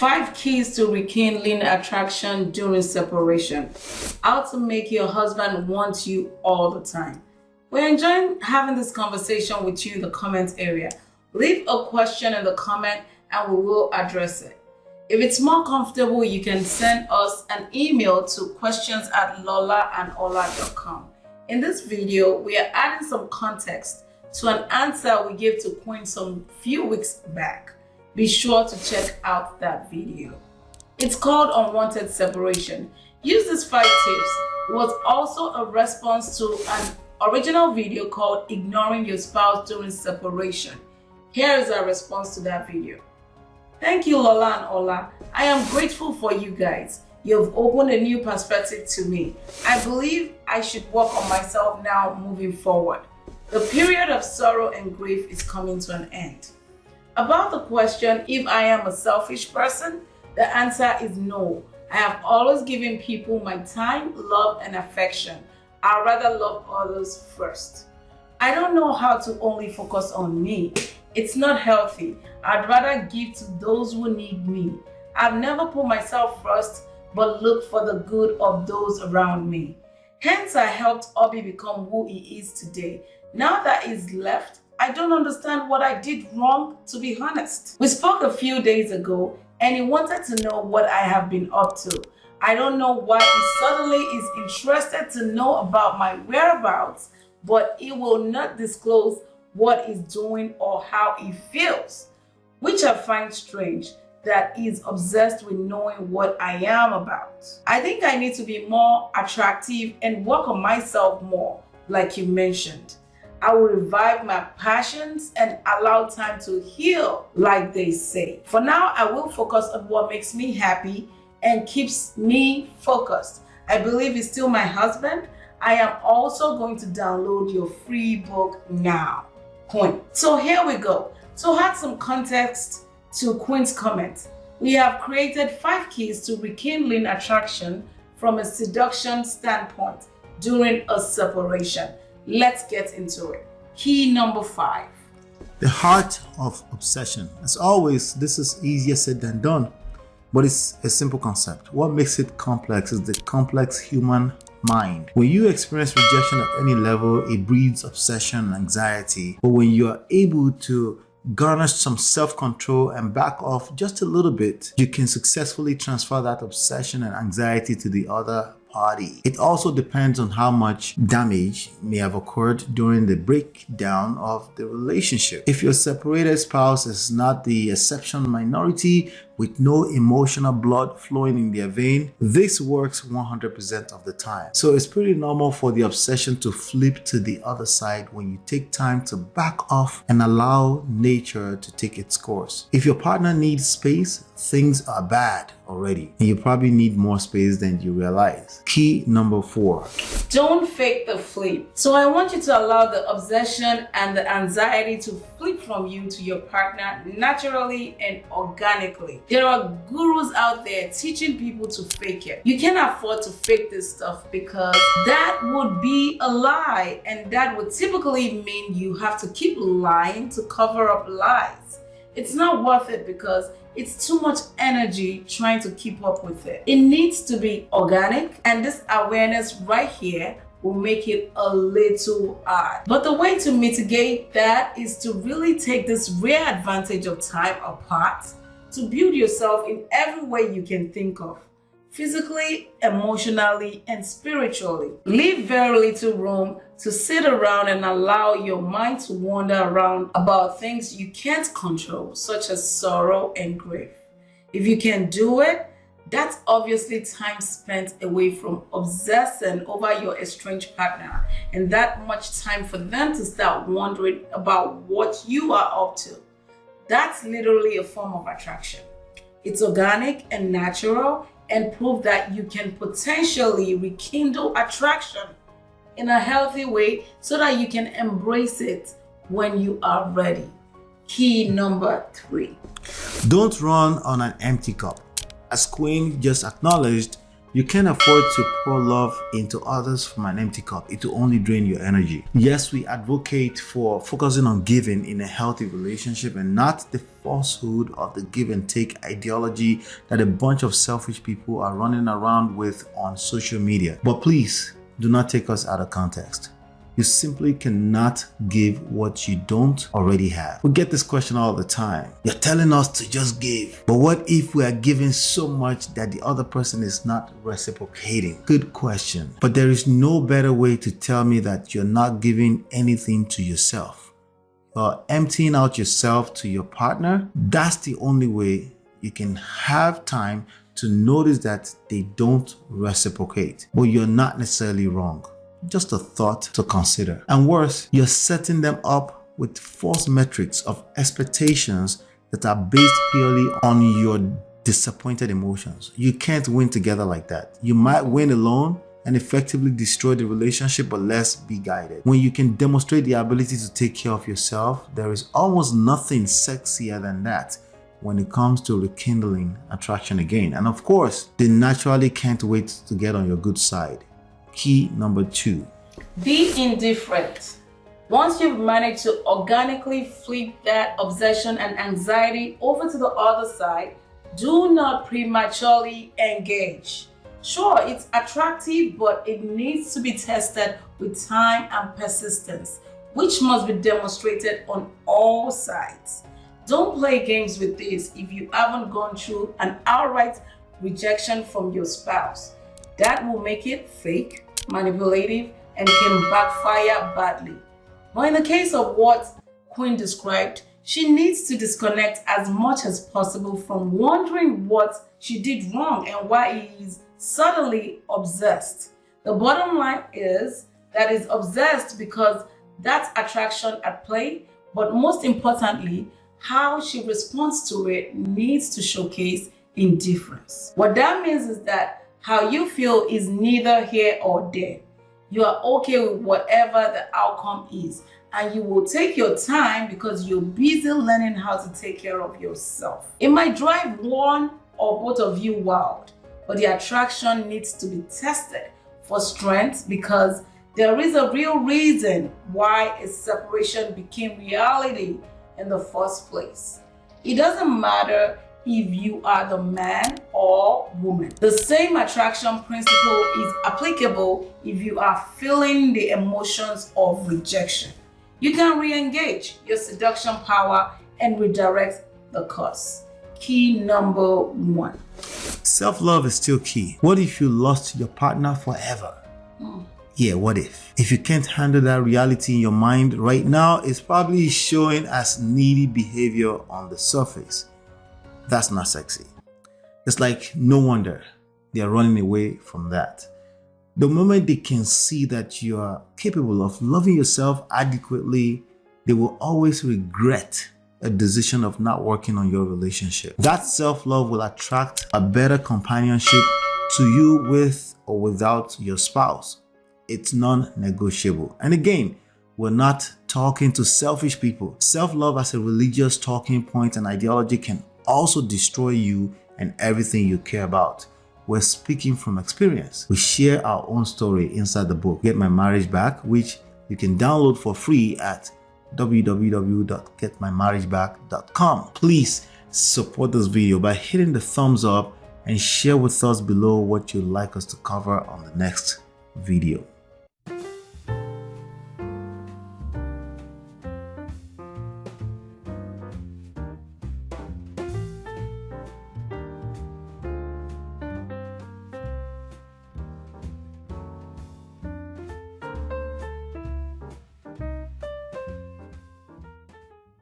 5 keys to rekindling attraction during separation. How to make your husband want you all the time. We're enjoying having this conversation with you in the comment area. Leave a question in the comment and we will address it. If it's more comfortable, you can send us an email to questions@lolaandola.com. In this video, we are adding some context to an answer we gave to Queen some few weeks back. Be sure to check out that video. It's called Unwanted Separation. Use these 5 tips. It was also a response to an original video called Ignoring Your Spouse During Separation. Here is our response to that video. Thank you, Lola and Ola. I am grateful for you guys. You've opened a new perspective to me. I believe I should work on myself now moving forward. The period of sorrow and grief is coming to an end. About the question if I am a selfish person, the answer is no. I have always given people my time, love, and affection. I'd rather love others first. I don't know how to only focus on me. It's not healthy. I'd rather give to those who need me. I've never put myself first, but look for the good of those around me. Hence, I helped Obi become who he is today. Now that he's left, I don't understand what I did wrong, to be honest. We spoke a few days ago and he wanted to know what I have been up to. I don't know why he suddenly is interested to know about my whereabouts, but he will not disclose what he's doing or how he feels, which I find strange that he's obsessed with knowing what I am about. I think I need to be more attractive and work on myself more, like you mentioned. I will revive my passions and allow time to heal, like they say. For now, I will focus on what makes me happy and keeps me focused. I believe he's still my husband. I am also going to download your free book now. Queen. So here we go. To add some context to Queen's comment, we have created 5 keys to rekindling attraction from a seduction standpoint during a separation. Let's get into it. Key number 5. The heart of obsession. As always, this is easier said than done, but it's a simple concept. What makes it complex is the complex human mind. When you experience rejection at any level, it breeds obsession and anxiety. But when you are able to garnish some self-control and back off just a little bit, you can successfully transfer that obsession and anxiety to the other party. It also depends on how much damage may have occurred during the breakdown of the relationship. If your separated spouse is not the exception minority with no emotional blood flowing in their vein, this works 100% of the time. So it's pretty normal for the obsession to flip to the other side when you take time to back off and allow nature to take its course. If your partner needs space, things are bad already, and you probably need more space than you realize. Key number 4. Don't fake the flip. So I want you to allow the obsession and the anxiety to flip from you to your partner naturally and organically. There are gurus out there teaching people to fake it. You can't afford to fake this stuff because that would be a lie, and that would typically mean you have to keep lying to cover up lies. It's not worth it because it's too much energy trying to keep up with it. It needs to be organic, and this awareness right here will make it a little hard. But the way to mitigate that is to really take this rare advantage of time apart to build yourself in every way you can think of. Physically, emotionally, and spiritually. Leave very little room to sit around and allow your mind to wander around about things you can't control, such as sorrow and grief. If you can do it, that's obviously time spent away from obsessing over your estranged partner, and that much time for them to start wondering about what you are up to. That's literally a form of attraction. It's organic and natural, and prove that you can potentially rekindle attraction in a healthy way so that you can embrace it when you are ready. Key number 3. Don't run on an empty cup. As Queen just acknowledged, You can't afford to pour love into others from an empty cup. It will only drain your energy. Yes, we advocate for focusing on giving in a healthy relationship and not the falsehood of the give and take ideology that a bunch of selfish people are running around with on social media. But please, do not take us out of context. You simply cannot give what you don't already have. We get this question all the time. You're telling us to just give. But what if we are giving so much that the other person is not reciprocating? Good question. But there is no better way to tell me that you're not giving anything to yourself. You're emptying out yourself to your partner. That's the only way you can have time to notice that they don't reciprocate. But you're not necessarily wrong. Just a thought to consider. And worse, you're setting them up with false metrics of expectations that are based purely on your disappointed emotions. You can't win together like that. You might win alone and effectively destroy the relationship, but let's be guided. When you can demonstrate the ability to take care of yourself, there is almost nothing sexier than that when it comes to rekindling attraction again. And of course, they naturally can't wait to get on your good side. Key number 2. Be indifferent. Once you've managed to organically flip that obsession and anxiety over to the other side, do not prematurely engage. Sure, it's attractive, but it needs to be tested with time and persistence, which must be demonstrated on all sides. Don't play games with this if you haven't gone through an outright rejection from your spouse. That will make it fake, manipulative, and can backfire badly. But in the case of what Queen described, she needs to disconnect as much as possible from wondering what she did wrong and why he is suddenly obsessed. The bottom line is that he's obsessed because that's attraction at play, but most importantly, how she responds to it needs to showcase indifference. What that means is that how you feel is neither here or there. You are okay with whatever the outcome is, and you will take your time because you're busy learning how to take care of yourself. It might drive one or both of you wild, but the attraction needs to be tested for strength because there is a real reason why a separation became reality in the first place. It doesn't matter if you are the man or woman. The same attraction principle is applicable if you are feeling the emotions of rejection. You can re-engage your seduction power and redirect the curse. Key number 1. Self-love is still key. What if you lost your partner forever? Yeah, what if? If you can't handle that reality in your mind right now, it's probably showing as needy behavior on the surface. That's not sexy. It's like no wonder they are running away from that. The moment they can see that you are capable of loving yourself adequately, they will always regret a decision of not working on your relationship. That self-love will attract a better companionship to you with or without your spouse. It's non-negotiable. And again, we're not talking to selfish people. Self-love as a religious talking point and ideology can also destroy you and everything you care about. We're speaking from experience. We share our own story inside the book, Get My Marriage Back, which you can download for free at www.getmymarriageback.com. Please support this video by hitting the thumbs up and share with us below what you'd like us to cover on the next video.